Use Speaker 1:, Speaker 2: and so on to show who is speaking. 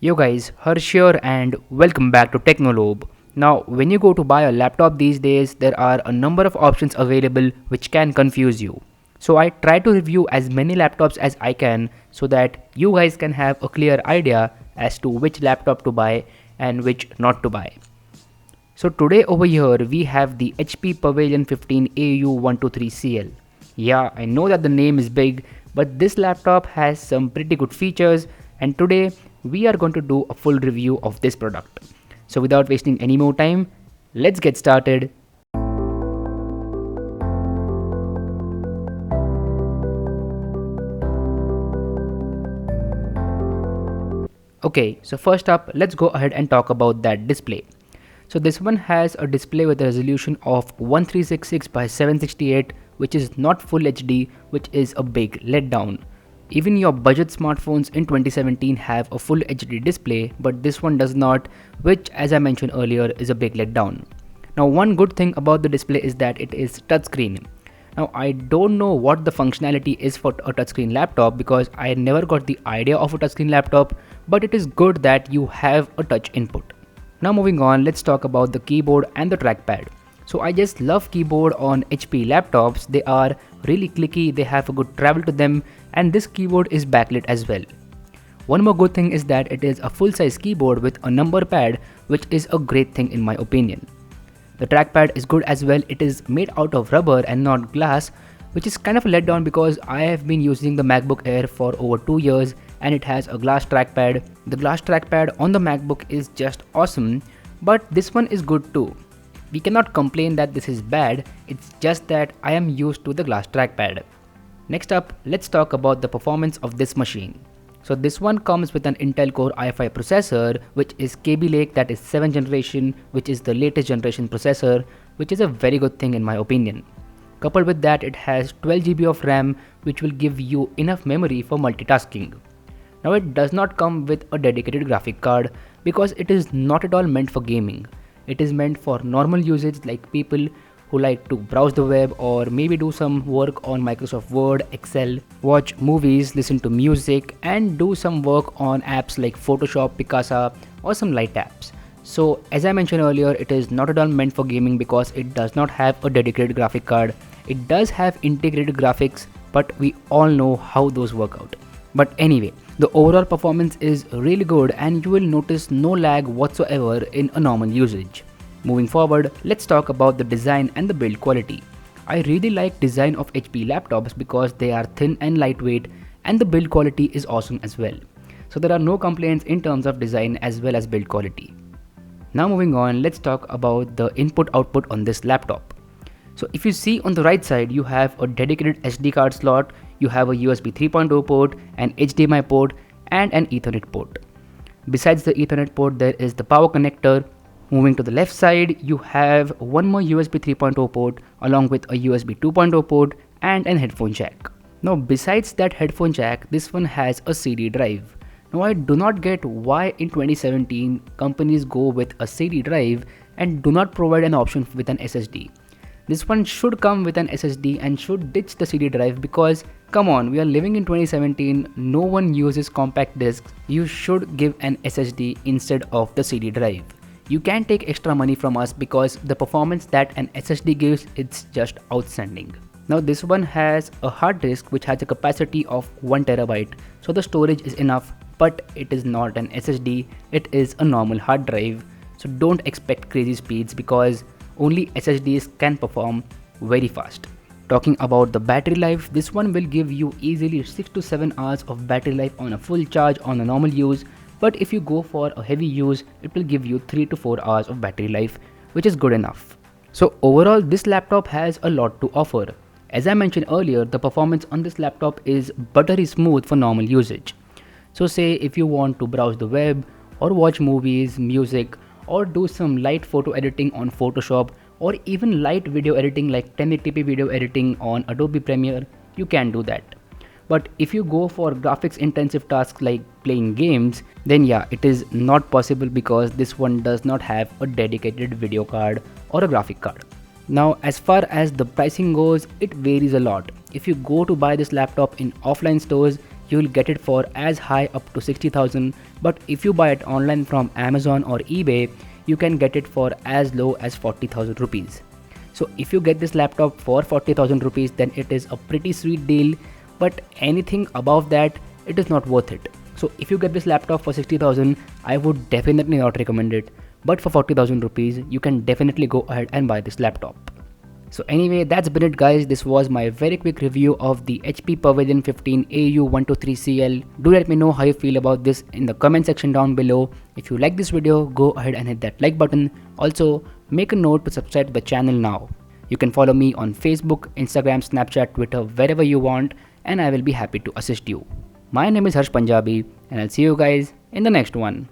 Speaker 1: Yo guys, Harsh here and welcome back to Technolobe. Now, when you go to buy a laptop these days, there are a number of options available which can confuse you. So I try to review as many laptops as I can so that you guys can have a clear idea as to which laptop to buy and which not to buy. So today over here we have the HP Pavilion 15AU123CL. Yeah, I know that the name is big, but this laptop has some pretty good features and today we are going to do a full review of this product. So without wasting any more time, let's get started. Okay, so first up, let's go ahead and talk about that display. So this one has a display with a resolution of 1366 by 768, which is not full HD, which is a big letdown. Even your budget smartphones in 2017 have a full HD display, but this one does not, which as I mentioned earlier is a big letdown. Now one good thing about the display is that it is touchscreen. Now I don't know what the functionality is for a touchscreen laptop because I never got the idea of a touchscreen laptop, but it is good that you have a touch input. Now moving on, let's talk about the keyboard and the trackpad. So I just love keyboard on HP laptops. They are really clicky, they have a good travel to them, and this keyboard is backlit as well. One more good thing is that it is a full-size keyboard with a number pad, which is a great thing in my opinion. The trackpad is good as well. It is made out of rubber and not glass, which is kind of a letdown because I have been using the MacBook Air for over 2 years and it has a glass trackpad. The glass trackpad on the MacBook is just awesome, but this one is good too. We cannot complain that this is bad, it's just that I am used to the glass trackpad. Next up, let's talk about the performance of this machine. So this one comes with an Intel Core i5 processor, which is Kaby Lake, that is 7th generation, which is the latest generation processor, which is a very good thing in my opinion. Coupled with that, it has 12 GB of RAM, which will give you enough memory for multitasking. Now it does not come with a dedicated graphic card because it is not at all meant for gaming. It is meant for normal usage like people who like to browse the web or maybe do some work on Microsoft Word, Excel, watch movies, listen to music and do some work on apps like Photoshop, Picasa or some light apps. So as I mentioned earlier, it is not at all meant for gaming because it does not have a dedicated graphic card. It does have integrated graphics, but we all know how those work out. But anyway, the overall performance is really good and you will notice no lag whatsoever in a normal usage. Moving forward, let's talk about the design and the build quality. I really like design of HP laptops because they are thin and lightweight and the build quality is awesome as well. So there are no complaints in terms of design as well as build quality. Now moving on, let's talk about the input output on this laptop. So if you see on the right side, you have a dedicated SD card slot, you have a USB 3.0 port, an HDMI port and an Ethernet port. Besides the Ethernet port, there is the power connector. Moving to the left side, you have one more USB 3.0 port along with a USB 2.0 port and an headphone jack. Now besides that headphone jack, this one has a CD drive. Now I do not get why in 2017 companies go with a CD drive and do not provide an option with an SSD. This one should come with an SSD and should ditch the CD drive because come on, we are living in 2017, no one uses compact discs. You should give an SSD instead of the CD drive. You can take extra money from us because the performance that an SSD gives, it's just outstanding. Now this one has a hard disk which has a capacity of 1 TB, so the storage is enough, but it is not an SSD, it is a normal hard drive. So don't expect crazy speeds because only SSDs can perform very fast. Talking about the battery life, this one will give you easily 6 to 7 hours of battery life on a full charge on a normal use. But if you go for a heavy use, it will give you 3 to 4 hours of battery life, which is good enough. So overall, this laptop has a lot to offer. As I mentioned earlier, the performance on this laptop is buttery smooth for normal usage. So say if you want to browse the web or watch movies, music, or do some light photo editing on Photoshop or even light video editing like 1080p video editing on Adobe Premiere, you can do that. But if you go for graphics intensive tasks like playing games, then yeah, it is not possible because this one does not have a dedicated video card or a graphic card. Now as far as the pricing goes, it varies a lot. If you go to buy this laptop in offline stores, you will get it for as high up to 60,000, but if you buy it online from Amazon or eBay, you can get it for as low as 40,000 rupees. So if you get this laptop for 40,000 rupees, then it is a pretty sweet deal, but anything above that, it is not worth it. So if you get this laptop for 60,000, I would definitely not recommend it, but for 40,000 rupees, you can definitely go ahead and buy this laptop. So anyway, that's been it guys. This was my very quick review of the HP Pavilion 15AU123CL. Do let me know how you feel about this in the comment section down below. If you like this video, go ahead and hit that like button. Also, make a note to subscribe to the channel now. You can follow me on Facebook, Instagram, Snapchat, Twitter, wherever you want, and I will be happy to assist you. My name is Harsh Punjabi, and I'll see you guys in the next one.